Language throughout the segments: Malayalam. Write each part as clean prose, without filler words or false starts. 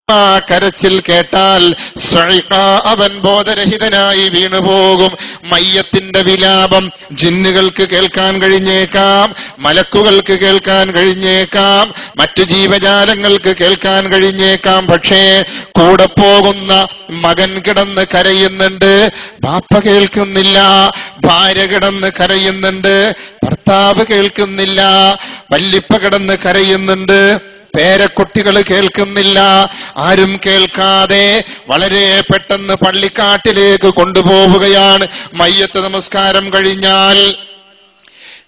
കരച്ചിൽ കേട്ടാൽ അവൻ ബോധരഹിതനായി വീണുപോകും. മയ്യത്തിന്റെ വിലാപം ജിന്നുകൾക്ക് കേൾക്കാൻ കഴിഞ്ഞേക്കാം, മലക്കുകൾക്ക് കേൾക്കാൻ കഴിഞ്ഞേക്കാം, മറ്റു ജീവജാലങ്ങൾക്ക് കേൾക്കാൻ കഴിഞ്ഞേക്കാം. പക്ഷേ കൂടെ പോകുന്ന മകൻ കിടന്ന് കരയുന്നുണ്ട്, ബാപ്പ കേൾക്കുന്നില്ല. ഭാര്യ കിടന്ന് കരയുന്നുണ്ട്, ഭർത്താവ് കേൾക്കുന്നില്ല. വല്ലിപ്പ കിടന്ന് കരയുന്നുണ്ട്, പേരക്കുട്ടികൾ കേൾക്കുന്നില്ല. ആരും കേൾക്കാതെ വളരെ പെട്ടെന്ന് പള്ളിക്കാട്ടിലേക്ക് കൊണ്ടുപോവുകയാണ്. മയ്യത്ത് നമസ്കാരം കഴിഞ്ഞാൽ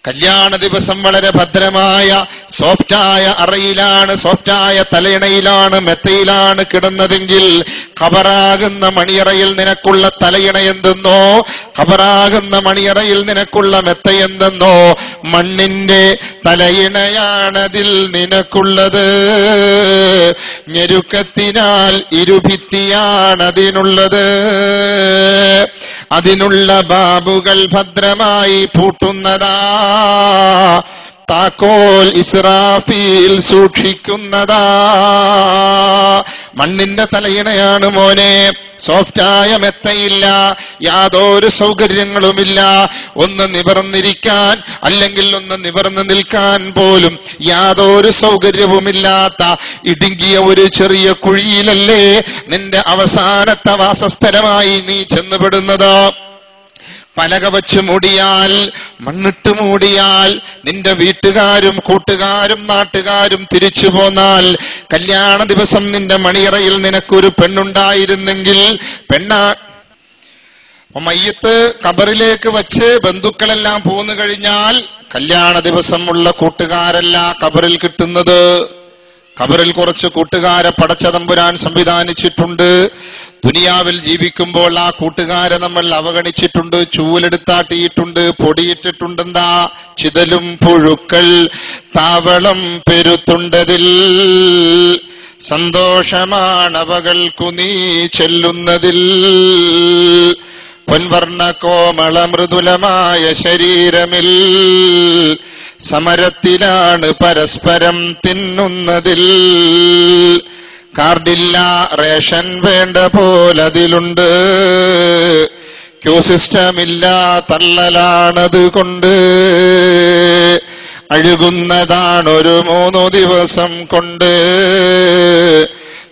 കല്യാണ ദിവസം വളരെ ഭദ്രമായ സോഫ്റ്റായ അറയിലാണ്, സോഫ്റ്റായ തലയിണയിലാണ്, മെത്തയിലാണ് കിടന്നതെങ്കിൽ ഖബറാകുന്ന മണിയറയിൽ നിനക്കുള്ള തലയിണ എന്തെന്നോ, ഖബറാകുന്ന മണിയറയിൽ നിനക്കുള്ള മെത്ത എന്തെന്നോ, മണ്ണിന്റെ തലയിണയാണതിൽ നിനക്കുള്ളത്. ഞെരുക്കത്തിനാൽ ഇരുഭിത്തിയാണതിനുള്ളത്. അതിനുള്ള ബാബുകൾ ഭദ്രമായി പൂട്ടുന്നതാ, താക്കോൽ ഇസ്രാഫീൽ സൂക്ഷിക്കുന്നതാ. മണ്ണിന്റെ തലയിണയാണ് മോനെ, സോഫ്റ്റായ മെത്തയില്ല, യാതൊരു സൗകര്യങ്ങളുമില്ല. ഒന്ന് നിവർന്നിരിക്കാൻ അല്ലെങ്കിൽ ഒന്ന് നിവർന്നു നിൽക്കാൻ പോലും യാതൊരു സൗകര്യവുമില്ലാത്ത ഇടുങ്ങിയ ഒരു ചെറിയ കുഴിയിലല്ലേ നിന്റെ അവസാനത്തെ വാസസ്ഥലമായി നീ ചെന്നുപെടുന്നത്. പലക വച്ച് മൂടിയാൽ, മണ്ണിട്ട് മൂടിയാൽ, നിന്റെ വീട്ടുകാരും കൂട്ടുകാരും നാട്ടുകാരും തിരിച്ചു പോന്നാൽ, കല്യാണ ദിവസം നിന്റെ മണിയറയിൽ നിനക്കൊരു പെണ്ണുണ്ടായിരുന്നെങ്കിൽ, മയ്യത്ത് ഖബറിലേക്ക് വച്ച് ബന്ധുക്കളെല്ലാം പോന്നു കഴിഞ്ഞാൽ കല്യാണ ദിവസം ഉള്ള കൂട്ടുകാരല്ല ഖബറിൽ കിട്ടുന്നത്. ഖബറിൽ കുറച്ച് കൂട്ടുകാരെ പടച്ച തമ്പുരാൻ സംവിധാനിച്ചിട്ടുണ്ട്. ദുനിയാവിൽ ജീവിക്കുമ്പോൾ ആ കൂട്ടുകാരെ നമ്മൾ അവഗണിച്ചിട്ടുണ്ട്, ചൂലെടുത്താട്ടിയിട്ടുണ്ട്, പൊടിയിട്ടിട്ടുണ്ടെന്താ? ചിതലും പുഴുക്കൾ താവളം പെരുത്തുണ്ടതിൽ, സന്തോഷമാണവകൾക്കു നീ ചെല്ലുന്നതിൽ. പൊൻവർണ്ണ കോമള മൃദുലമായ ശരീരമിൽ സമരത്തിലാണ് പരസ്പരം തിന്നുന്നതിൽ. കാർഡില്ല, റേഷൻ വേണ്ട പോലതിലുണ്ട്, ക്യൂ സിസ്റ്റമില്ല, തള്ളലാണത് കൊണ്ട്. അഴുകുന്നതാണൊരു 3 ദിവസം കൊണ്ട്.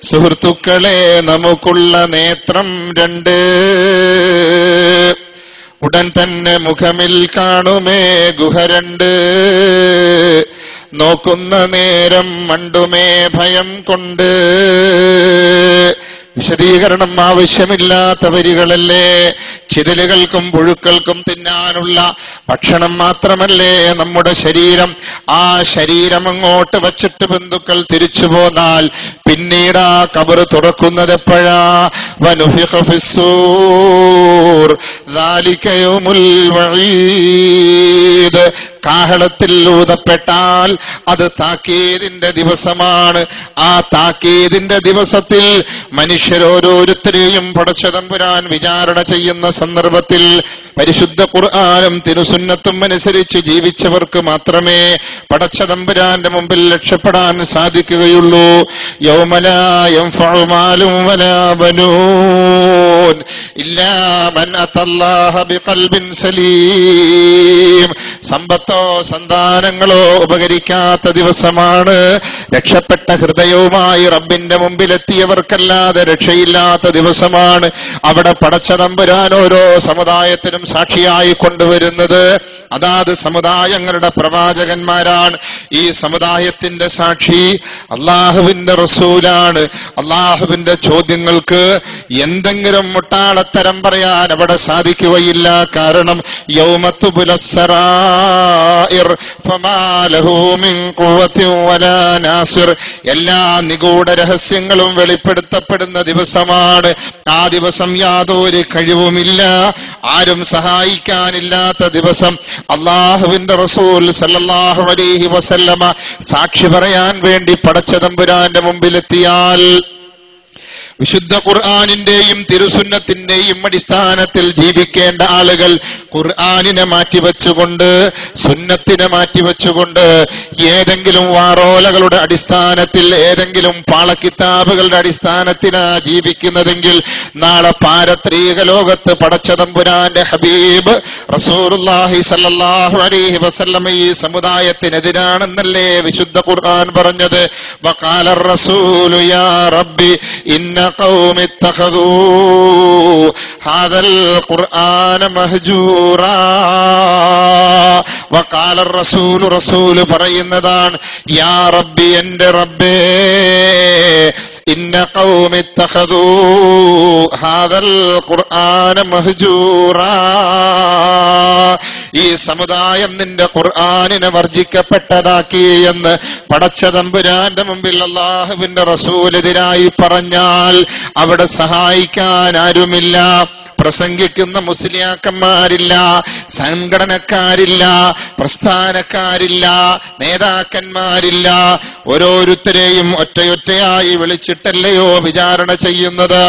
സുഹൃത്തുക്കളെ നമുക്കുള്ള നേത്രം 2, ഉടൻ തന്നെ മുഖമിൽ കാണുമേ ഗുഹ 2. നോക്കുന്ന നേരം മണ്ടുമേ ഭയം കൊണ്ട്. വിശദീകരണം ആവശ്യമില്ലാത്ത വരികളല്ലേ. ചിതലുകൾക്കും പുഴുക്കൾക്കും തിന്നാനുള്ള ഭക്ഷണം മാത്രമല്ലേ നമ്മുടെ ശരീരം. ആ ശരീരം അങ്ങോട്ട് വച്ചിട്ട് ബന്ധുക്കൾ തിരിച്ചു പോന്നാൽ പിന്നീട് ആ ഖബർ തുറക്കുന്നത് എപ്പോഴാ? വനുഫിഖ ഫിസ്സൂർ ദാലിക യൗമുൽ വഈദ്. കാഹളത്തിൽ ഊതപ്പെട്ടാൽ അത് താക്കീതിന്റെ ദിവസമാണ്. ആ താക്കീതിന്റെ ദിവസത്തിൽ മനുഷ്യരോരോരുത്തരെയും പടച്ച തമ്പുരാൻ വിചാരണ ചെയ്യുന്ന സന്ദർഭത്തിൽ പരിശുദ്ധ ഖുർആനും തിരുസുന്നത്തും അനുസരിച്ച് ജീവിച്ചവർക്ക് മാത്രമേ പടച്ച തമ്പുരാന്റെ മുമ്പിൽ രക്ഷപ്പെടാൻ സാധിക്കുകയുള്ളൂ. യൗമ ലാ യൻഫഉ മാലും വലാ ബനൂൻ ഇല്ലാ മൻ അത്തല്ലാഹ ബിഖൽബിൻ സലീം. സമ്പത്തോ സന്താനങ്ങളോ ഉപകരിക്കാത്ത ദിവസമാണ്. രക്ഷപ്പെട്ട ഹൃദയവുമായി റബ്ബിന്റെ മുമ്പിലെത്തിയവർക്കല്ലാതെ രക്ഷയില്ലാത്ത ദിവസമാണ്. അവിടെ പടച്ച തമ്പുരാൻ ഓരോ സമുദായത്തിനും സാക്ഷിയായി കൊണ്ടുവരുന്നത് അതാത് സമുദായങ്ങളുടെ പ്രവാചകന്മാരാണ്. ഈ സമുദായത്തിന്റെ സാക്ഷി അള്ളാഹുവിന്റെ റസൂലാണ്. അള്ളാഹുവിന്റെ ചോദ്യങ്ങൾക്ക് എന്തെങ്കിലും മുട്ടാളത്തരം പറയാൻ അവിടെ സാധിക്കുകയില്ല. കാരണം യൗമത്തുബുലസ്സറായിർ ഫമാ ലഹു മിൻ ഖുവ്വത്തിൻ വലാ നാസിർ. എല്ലാ നിഗൂഢ രഹസ്യങ്ങളും വെളിപ്പെടുത്തപ്പെടുന്ന ദിവസമാണ്. ആ ദിവസം യാതൊരു കഴിവുമില്ല, ആരും സഹായിക്കാനില്ലാത്ത ദിവസം. അള്ളാഹുവിന്റെ റസൂൽ സല്ലല്ലാഹു അലൈഹി വസല്ലമ സാക്ഷി പറയാൻ വേണ്ടി പടച്ച തമ്പുരാന്റെ മുമ്പിലെത്തിയാൽ വിശുദ്ധ ഖുർആനിന്റെയും തിരുസുന്നത്തിന്റെ സുന്നത്തിന്റെയും അടിസ്ഥാനത്തിൽ ജീവിക്കേണ്ട ആളുകൾ ഖുർആനിനെ മാറ്റിവെച്ചുകൊണ്ട്, സുന്നത്തിനെ മാറ്റിവെച്ചുകൊണ്ട് ഏതെങ്കിലും വാറോലകളുടെ അടിസ്ഥാനത്തിൽ, ഏതെങ്കിലും പാളക്കിതാബുകളുടെ അടിസ്ഥാനത്തിലാ ജീവിക്കുന്നതെങ്കിൽ നാളെ പാരത്രിക ലോകത്ത് പടച്ചതമ്പുരാന്റെ ഹബീബ് റസൂലുള്ളാഹി സ്വല്ലല്ലാഹു അലൈഹി വസല്ലം ഈ സമുദായത്തിനെതിരാണെന്നല്ലേ വിശുദ്ധ ഖുർആൻ പറഞ്ഞത്. വഖാല റസൂലു യാ റബ്ബി ഇന്ന ഖൗമി ഇത്തഖദൂ ഹാദൽ ഖുർആന മഹ്ജൂറാ. വഖാല റസൂലു, റസൂൽ പറയുന്നതാണ്, യാ റബ്ബി, എന്റെ റബ്ബേ, ഇന്ന ഖൗമി ഇത്തഖദൂ ഹാദൽ ഖുർആന മഹ്ജൂറാ. ഈ സമുദായം നിന്റെ ഖുർആനിനെ വർജിക്കപ്പെട്ടതാക്കി എന്ന് പടച്ചതമ്പുരാന്റെ മുമ്പിൽ അല്ലാഹുവിന്റെ റസൂലെതിരായി പറഞ്ഞാൽ അവിടെ സഹായിക്കാൻ ആരുമില്ല. പ്രസംഗിക്കുന്ന മുസ്ലിയാക്കന്മാരില്ല, സംഘടനക്കാരില്ല, പ്രസ്ഥാനക്കാരില്ല, നേതാക്കന്മാരില്ല. ഓരോരുത്തരെയും ഒറ്റയൊറ്റയായി വിളിച്ചിട്ടല്ലയോ വിചാരണ ചെയ്യുന്നത്.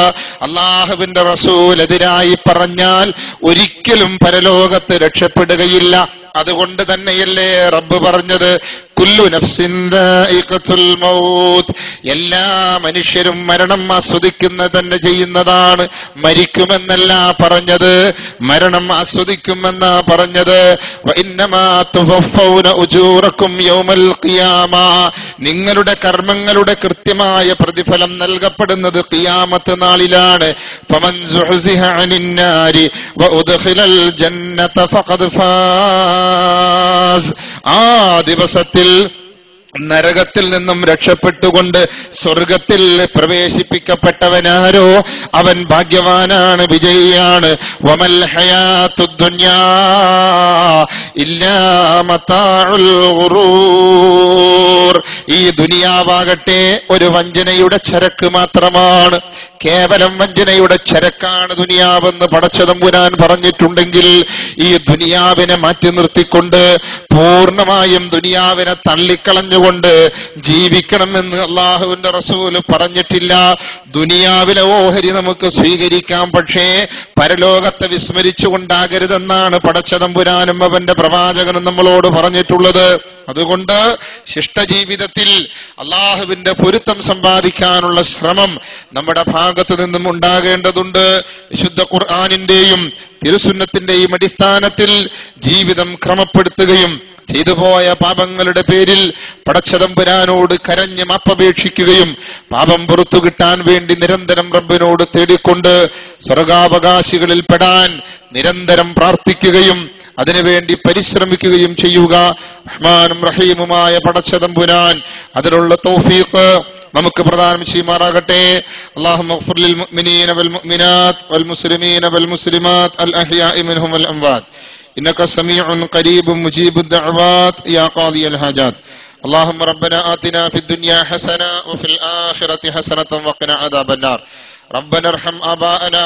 അല്ലാഹുവിന്റെ റസൂൽ എതിരായി പറഞ്ഞാൽ ഒരിക്കലും പരലോകത്ത് രക്ഷപ്പെടുകയില്ല. അതുകൊണ്ട് തന്നെയല്ലേ റബ്ബ് പറഞ്ഞത്, കുല്ലു നഫ്സിൻ ദാഇഖത്തുൽ മൗത്ത്, എല്ലാ മനുഷ്യരും മരണം ആസ്വദിക്കുന്ന തന്നെ ചെയ്യുന്നതാണ്. മരിക്കുമെന്നല്ല പറഞ്ഞത്, മരണം ആസ്വദിക്കുമെന്നാ പറഞ്ഞത്. വഇന്നമാ തുവഫൗന ഉജൂറക്കും യൗമൽ ഖിയാമ, നിങ്ങളുടെ കർമ്മങ്ങളുടെ കൃത്യമായ പ്രതിഫലം നൽകപ്പെടുന്നത് ഖിയാമത്ത് നാളിലാണ്. ഫമൻ സുഹ്സിഹ അനിൻ നാരി വഉദ്ഖിലൽ ജന്നത ഫഖദ് ഫാസ്. ആ ദിവസത്തിൽ നരകത്തിൽ നിന്നും രക്ഷപ്പെട്ടുകൊണ്ട് സ്വർഗത്തിൽ പ്രവേശിപ്പിക്കപ്പെട്ടവനാരോ അവൻ ഭാഗ്യവാനാണ്, വിജയിയാണ്. വമൽ ഹയാത്തുദ് ദുനിയാ ഇല്ലാ മതാഉൽ ഗുറൂർ. ഈ ദുനിയാവാകട്ടെ ഒരു വഞ്ചനയുടെ ചരക്ക് മാത്രമാണ്, കേവലം വഞ്ചനയുടെ ചരക്കാണ് ദുനിയാവെന്ന് പടച്ചതമ്പുരാൻ പറഞ്ഞിട്ടുണ്ടെങ്കിൽ ഈ ദുനിയാവിനെ മാറ്റി നിർത്തിക്കൊണ്ട്, പൂർണ്ണമായും ദുനിയാവിനെ തള്ളിക്കളഞ്ഞുകൊണ്ട് ജീവിക്കണമെന്ന് അള്ളാഹുവിന്റെ റസൂല് പറഞ്ഞിട്ടില്ല. ദുനിയാവിലെ ഓഹരി നമുക്ക് സ്വീകരിക്കാം, പക്ഷേ പരലോകത്തെ വിസ്മരിച്ചുകൊണ്ടാകരുതെന്നാണ് പടച്ചതമ്പുരാനും അവന്റെ പ്രവാചകനും നമ്മളോട് പറഞ്ഞിട്ടുള്ളത്. അതുകൊണ്ട് ശിഷ്ടജീവിതത്തിൽ അള്ളാഹുവിന്റെ പൊരുത്തം സമ്പാദിക്കാനുള്ള ശ്രമം നമ്മുടെ ഭാഗത്ത് നിന്നും ഉണ്ടാകേണ്ടതുണ്ട്. വിശുദ്ധ ഖുർആനിന്റെയും തിരുസുന്നത്തിന്റെയും അടിസ്ഥാനത്തിൽ ജീവിതം ക്രമപ്പെടുത്തുകയും ചെയ്തുപോയ പാപങ്ങളുടെ പേരിൽ പടച്ചതമ്പുരാനോട് കരഞ്ഞ് മാപ്പപേക്ഷിക്കുകയും പാപം പുറത്തു കിട്ടാൻ വേണ്ടി നിരന്തരം റബ്ബിനോട് തേടിക്കൊണ്ട് സ്വർഗാവകാശികളിൽ പെടാൻ നിരന്തരം പ്രാർത്ഥിക്കുകയും അതിനുവേണ്ടി പരിശ്രമിക്കുകയും ചെയ്യുക. റഹ്മാനും റഹീമുമായ പടച്ചതമ്പുരാൻ അതിനുള്ള തൗഫീഖ് നമുക്ക് പ്രദാനം ചെയ്യുമാറാകട്ടെ. അല്ലാഹുമ്മ ഗ്ഫിർ ലിൽ മുഅ്മിനീന വൽ മുഅ്മിനാത്ത് വൽ മുസ്ലിമീന വൽ മുസ്ലിമാത്ത് അൽ അഹ്യാഇ മിൻഹും വൽ അംവാത്ത് ഇന്നക സമീഉൻ ഖരീബുൻ മുജീബുദ് ദഅവാത്ത് യാ ഖാദിയൽ ഹാജാത്ത്. اللهم ربنا آتنا في الدنيا حسنة وفي الآخرة حسنة وقنا عذاب النار. ربنا ارحم آباءنا